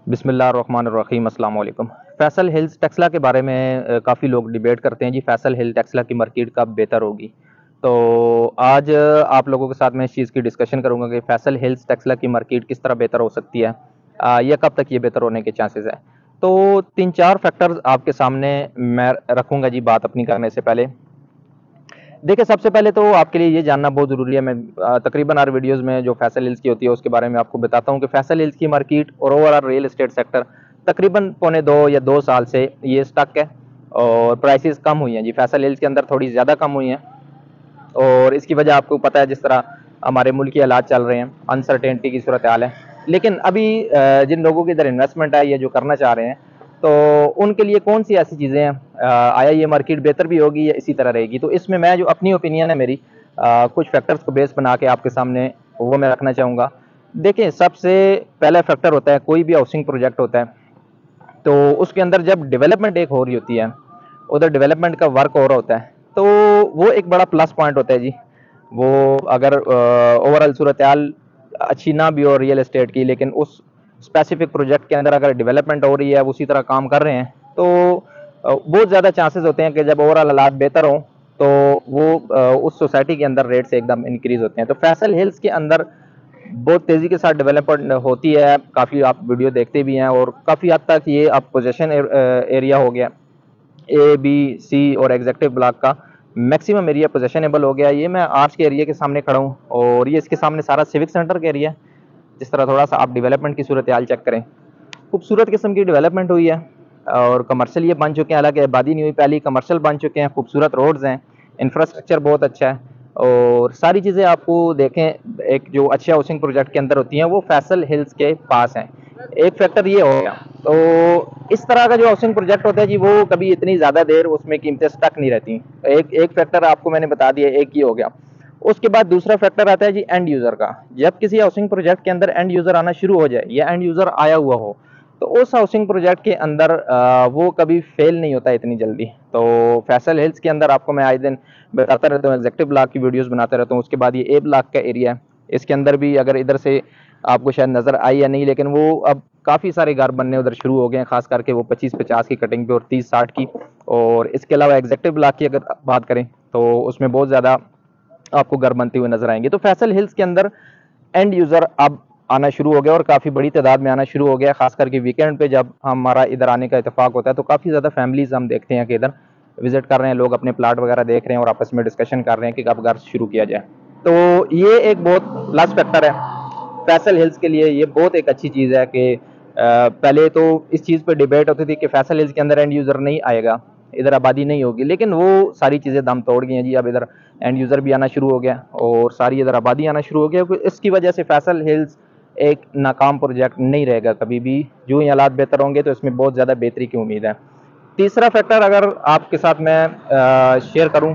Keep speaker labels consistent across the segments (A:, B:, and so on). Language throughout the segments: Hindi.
A: बिस्मिल्लाहिर्रहमानिर्रहीम अस्सलाम वालेकुम। फैसल हिल्स टेक्सला के बारे में काफ़ी लोग डिबेट करते हैं जी, फैसल हिल टेक्सला की मार्केट कब बेहतर होगी। तो आज आप लोगों के साथ मैं इस चीज़ की डिस्कशन करूंगा कि फैसल हिल्स टेक्सला की मार्केट किस तरह बेहतर हो सकती है, या कब तक ये बेहतर होने के चांसेस है। तो 3-4 फैक्टर्स आपके सामने मैं रखूंगा जी बात अपनी करने से पहले। देखिए, सबसे पहले तो आपके लिए ये जानना बहुत ज़रूरी है। मैं तकरीबन हर वीडियोज़ में जो फैसल हिल्स की होती है उसके बारे में आपको बताता हूँ कि फैसल हिल्स की मार्केट और ओवरऑल रियल एस्टेट सेक्टर तकरीबन पौने 2 या 2 साल से ये स्टक है और प्राइसेस कम हुई हैं जी। फैसल हिल्स के अंदर थोड़ी ज़्यादा कम हुई हैं और इसकी वजह आपको पता है, जिस तरह हमारे मुल्क के हालात चल रहे हैं, अनसर्टेनिटी की सूरत हाल है। लेकिन अभी जिन लोगों के इधर इन्वेस्टमेंट है, ये जो करना चाह रहे हैं, तो उनके लिए कौन सी ऐसी चीज़ें हैं, आया ये मार्केट बेहतर भी होगी या इसी तरह रहेगी। तो इसमें मैं जो अपनी ओपिनियन है मेरी, कुछ फैक्टर्स को बेस बना के आपके सामने वो मैं रखना चाहूँगा। देखिए, सबसे पहला फैक्टर होता है, कोई भी हाउसिंग प्रोजेक्ट होता है तो उसके अंदर जब डेवलपमेंट एक हो रही होती है, उधर डेवलपमेंट का वर्क हो रहा होता है, तो वो एक बड़ा प्लस पॉइंट होता है जी। वो अगर ओवरऑल सूरत हाल अच्छी ना भी हो रियल एस्टेट की, लेकिन उस स्पेसिफिक प्रोजेक्ट के अंदर अगर डेवलपमेंट हो रही है, उसी तरह काम कर रहे हैं, तो बहुत ज़्यादा चांसेस होते हैं कि जब ओवरऑल हालात बेहतर हों तो वो उस सोसाइटी के अंदर रेट से एकदम इंक्रीज होते हैं। तो फैसल हिल्स के अंदर बहुत तेज़ी के साथ डेवलपमेंट होती है, काफ़ी आप वीडियो देखते भी हैं और काफ़ी हद तक ये अब पोजेशन एरिया हो गया, ए बी सी और एग्जेक्टिव ब्लॉक का मैक्सिमम एरिया पोजेशनेबल हो गया। ये मैं आर्च के एरिया के सामने खड़ा हूँ और ये इसके सामने सारा सिविक सेंटर का एरिया है। जिस तरह थोड़ा सा आप डेवलपमेंट की सूरत हाल चेक करें, खूबसूरत किस्म की डेवलपमेंट हुई है और कमर्शियल ये बन चुके हैं, हालांकि आबादी नहीं हुई, पहले कमर्शियल बन चुके हैं, खूबसूरत रोड्स हैं, इंफ्रास्ट्रक्चर बहुत अच्छा है और सारी चीज़ें आपको देखें एक जो अच्छे हाउसिंग प्रोजेक्ट के अंदर होती हैं वो फैसल हिल्स के पास हैं। एक फैक्टर ये हो गया। तो इस तरह का जो हाउसिंग प्रोजेक्ट होता है जी, वो कभी इतनी ज़्यादा देर उसमें कीमतें स्टक नहीं रहती। एक एक फैक्टर आपको मैंने बता दिया, एक ही हो गया। उसके बाद दूसरा फैक्टर आता है जी एंड यूज़र का। जब किसी हाउसिंग प्रोजेक्ट के अंदर एंड यूज़र आना शुरू हो जाए या एंड यूज़र आया हुआ हो, तो उस हाउसिंग प्रोजेक्ट के अंदर वो कभी फेल नहीं होता इतनी जल्दी। तो फैसल हिल्स के अंदर आपको मैं आए दिन बताता रहता हूँ, एग्जेक्टिव ब्लॉक की वीडियोस बनाता रहता हूँ। उसके बाद ये ए ब्लॉक का एरिया है, इसके अंदर भी अगर इधर से आपको शायद नज़र आई या नहीं, लेकिन वो अब काफ़ी सारे घर बनने उधर शुरू हो गए हैं, खास करके वो 25-50 की कटिंग पे और 30-60 की। और इसके अलावा एग्जेक्टिव ब्लॉक की अगर बात करें तो उसमें बहुत ज़्यादा आपको घर बनते हुए नजर आएंगे। तो फैसल हिल्स के अंदर एंड यूज़र अब आना शुरू हो गया और काफ़ी बड़ी तादाद में आना शुरू हो गया, खास करके वीकेंड पे जब हमारा इधर आने का इतफाक होता है तो काफ़ी ज़्यादा फैमिलीज हम देखते हैं कि इधर विजिट कर रहे हैं, लोग अपने प्लाट वगैरह देख रहे हैं और आपस में डिस्कशन कर रहे हैं कि कब घर शुरू किया जाए। तो ये एक बहुत प्लस फैक्टर है फैसल हिल्स के लिए। ये बहुत एक अच्छी चीज़ है कि पहले तो इस चीज़ पे डिबेट होती थी कि फैसल हिल्स के अंदर एंड यूज़र नहीं आएगा, इधर आबादी नहीं होगी, लेकिन वो सारी चीज़ें दम तोड़ गई हैं जी। अब इधर एंड यूज़र भी आना शुरू हो गया और सारी इधर आबादी आना शुरू हो गया। इसकी वजह से फैसल हिल्स एक नाकाम प्रोजेक्ट नहीं रहेगा कभी भी। जो ही हालात बेहतर होंगे तो इसमें बहुत ज़्यादा बेहतरी की उम्मीद है। तीसरा फैक्टर अगर आपके साथ मैं शेयर करूं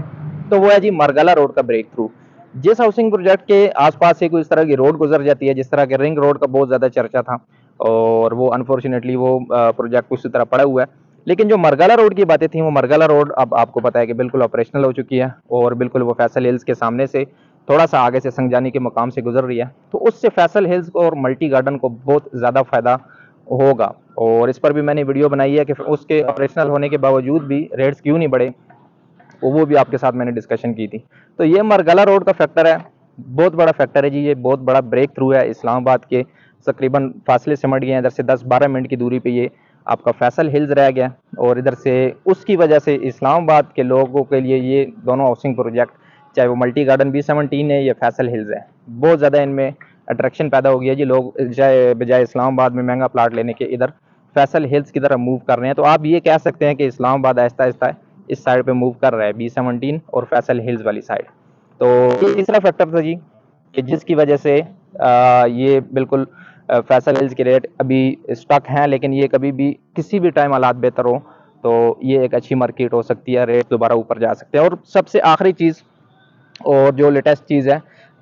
A: तो वो है जी मरगला रोड का ब्रेक थ्रू। जिस हाउसिंग प्रोजेक्ट के आसपास से कोई इस तरह की रोड गुजर जाती है, जिस तरह के रिंग रोड का बहुत ज़्यादा चर्चा था और वो अनफॉर्चुनेटली वो प्रोजेक्ट उसी तरह पड़ा हुआ है, लेकिन जो मरगला रोड की बातें थी, वो मरगला रोड अब आपको पता है कि बिल्कुल ऑपरेशनल हो चुकी है और बिल्कुल वो फैसल हिल्स के सामने से थोड़ा सा आगे से संगजानी के मकाम से गुजर रही है। तो उससे फैसल हिल्स और मल्टी गार्डन को बहुत ज़्यादा फायदा होगा और इस पर भी मैंने वीडियो बनाई है कि उसके ऑपरेशनल होने के बावजूद भी रेट्स क्यों नहीं बढ़े, वो भी आपके साथ मैंने डिस्कशन की थी। तो ये मरगला रोड का फैक्टर है, बहुत बड़ा फैक्टर है जी। ये बहुत बड़ा ब्रेक थ्रू है इस्लामाबाद के, तकरीबन फासले सिमट गए हैं, इधर से 10-12 मिनट की दूरी पे ये आपका फैसल हिल्स रह गया और इधर से उसकी वजह से इस्लामाबाद के लोगों के लिए ये दोनों हाउसिंग प्रोजेक्ट, चाहे वो मल्टी गार्डन B17 है या फैसल हिल्स है, बहुत ज़्यादा इनमें अट्रैक्शन पैदा हो गया जी। लोग बजाय इस्लामाबाद में महंगा प्लाट लेने के इधर फैसल हिल्स की तरफ मूव कर रहे हैं। तो आप ये कह सकते हैं कि इस्लामाबाद आहिस्ता आहिस्ता इस साइड पे मूव कर रहा है, B17 और फैसल हिल्स वाली साइड। तो ये तीसरा फैक्टर था जी कि जिसकी वजह से ये बिल्कुल फैसल हिल्स के रेट अभी स्टक हैं, लेकिन ये कभी भी किसी भी टाइम हालात बेहतर हो तो ये एक अच्छी मार्केट हो सकती है, रेट दोबारा ऊपर जा सकते हैं। और सबसे आखिरी चीज़ और जो लेटेस्ट चीज़ है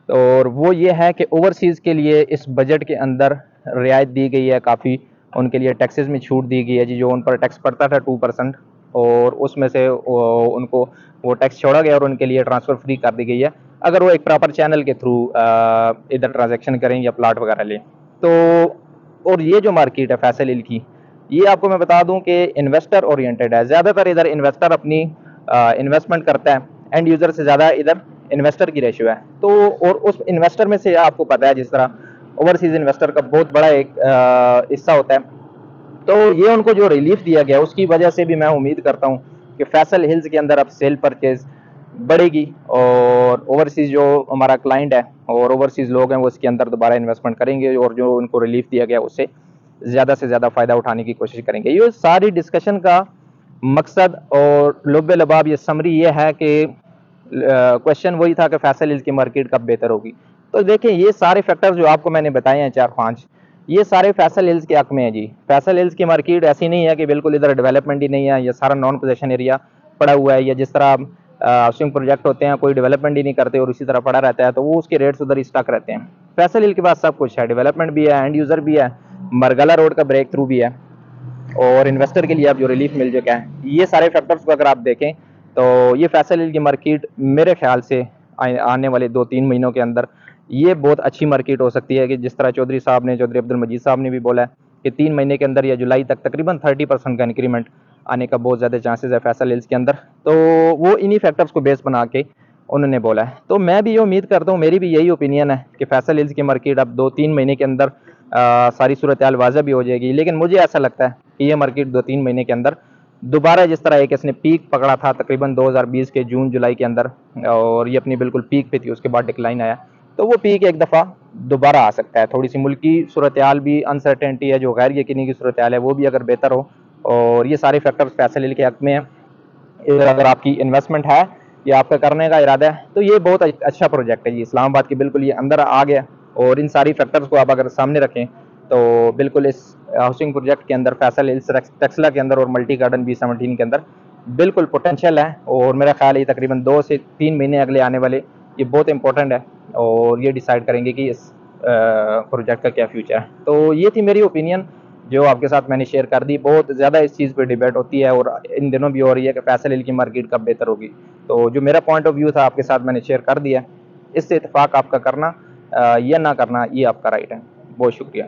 A: और वो ये है कि ओवरसीज़ के लिए इस बजट के अंदर रियायत दी गई है काफ़ी। उनके लिए टैक्सेस में छूट दी गई है जी। जो उन पर टैक्स पड़ता था 2%, और उसमें से उनको वो टैक्स छोड़ा गया और उनके लिए ट्रांसफ़र फ्री कर दी गई है, अगर वो एक प्रॉपर चैनल के थ्रू इधर ट्रांजेक्शन करें या प्लाट वगैरह लें। तो और ये जो मार्केट है फैसल हिल की, ये आपको मैं बता दूं कि इन्वेस्टर ओरिएंटेड है। ज़्यादातर इधर इन्वेस्टर अपनी इन्वेस्टमेंट करता है, एंड यूज़र से ज़्यादा इधर इन्वेस्टर की रेशियो है। तो और उस इन्वेस्टर में से आपको पता है जिस तरह ओवरसीज इन्वेस्टर का बहुत बड़ा एक हिस्सा होता है, तो ये उनको जो रिलीफ दिया गया उसकी वजह से भी मैं उम्मीद करता हूँ कि फैसल हिल्स के अंदर अब सेल परचेज बढ़ेगी, और ओवरसीज जो हमारा क्लाइंट है और ओवरसीज लोग हैं वो इसके अंदर दोबारा इन्वेस्टमेंट करेंगे, और जो उनको रिलीफ दिया गया उससे ज़्यादा से ज़्यादा फ़ायदा उठाने की कोशिश करेंगे। ये सारी डिस्कशन का मकसद और लुब्बे लबाब ये समरी ये है कि क्वेश्चन वही था कि फैसल हिल्स की मार्केट कब बेहतर होगी। तो देखें ये सारे फैक्टर्स जो आपको मैंने बताए हैं 4-5, ये सारे फैसल हिल्स के हक में है जी। फैसल हिल्स की मार्केट ऐसी नहीं है कि बिल्कुल इधर डेवलपमेंट ही नहीं है, ये सारा नॉन पोजेशन एरिया पड़ा हुआ है, या जिस तरह हाउसिंग प्रोजेक्ट होते हैं कोई डेवलपमेंट ही नहीं करते और उसी तरह पड़ा रहता है, तो वो उसके रेट्स उधर ही स्टक रहते हैं। फैसल हिल के पास सब कुछ है, डेवलपमेंट भी है, एंड यूज़र भी है, मरगला रोड का ब्रेक थ्रू भी है, और इन्वेस्टर के लिए अब जो रिलीफ मिल चुका है। ये सारे फैक्टर्स को अगर आप देखें तो ये फैसल हिल की मार्केट मेरे ख्याल से आने वाले 2-3 महीनों के अंदर ये बहुत अच्छी मार्केट हो सकती है, कि जिस तरह चौधरी अब्दुल मजीद साहब ने भी बोला है कि 3 महीने के अंदर या जुलाई तक तकरीबन 30% का इंक्रीमेंट आने का बहुत ज़्यादा चांसेस है फैसल हिल्स के अंदर। तो वो इन्हीं फैक्टर्स को बेस बना के उन्होंने बोला है। तो मैं भी ये उम्मीद करता हूँ, मेरी भी यही ओपिनियन है कि फैसल हिल्स की मार्केट अब 2-3 महीने के अंदर सारी सूरत हाल वाज़ह भी हो जाएगी। लेकिन मुझे ऐसा लगता है कि ये मार्केट 2-3 महीने के अंदर दोबारा जिस तरह एक इसने पीक पकड़ा था तकरीबन 2020 के जून जुलाई के अंदर, और ये अपनी बिल्कुल पीक पे थी, उसके बाद डिक्लाइन आया, तो वो पीक एक दफ़ा दोबारा आ सकता है। थोड़ी सी मुल्की सूरत हाल भी अनसर्टेनिटी है, जो गैर यकीनी की सूरत हाल है वो भी अगर बेहतर हो, और ये सारे फैक्टर्स फैसल हिल के हक में हैं। इधर अगर आपकी इन्वेस्टमेंट है या आपका करने का इरादा है तो ये बहुत अच्छा प्रोजेक्ट है जी। इस्लामाबाद के बिल्कुल ये अंदर आ गया, और इन सारी फैक्टर्स को आप अगर सामने रखें तो बिल्कुल इस हाउसिंग प्रोजेक्ट के अंदर फैसल हिल्स टेक्सला के अंदर और मल्टी गार्डन B17 के अंदर बिल्कुल पोटेंशियल है। और मेरा ख्याल है तकरीबन 2 से 3 महीने अगले आने वाले ये बहुत इंपॉर्टेंट है, और ये डिसाइड करेंगे कि इस प्रोजेक्ट का क्या फ्यूचर है। तो ये थी मेरी ओपिनियन जो आपके साथ मैंने शेयर कर दी। बहुत ज़्यादा इस चीज़ पे डिबेट होती है, और इन दिनों भी हो रही है कि फैसल हिल की मार्केट कब बेहतर होगी। तो जो मेरा पॉइंट ऑफ व्यू था आपके साथ मैंने शेयर कर दिया। इससे इत्तेफाक आपका करना या ना करना ये आपका राइट है। बहुत शुक्रिया।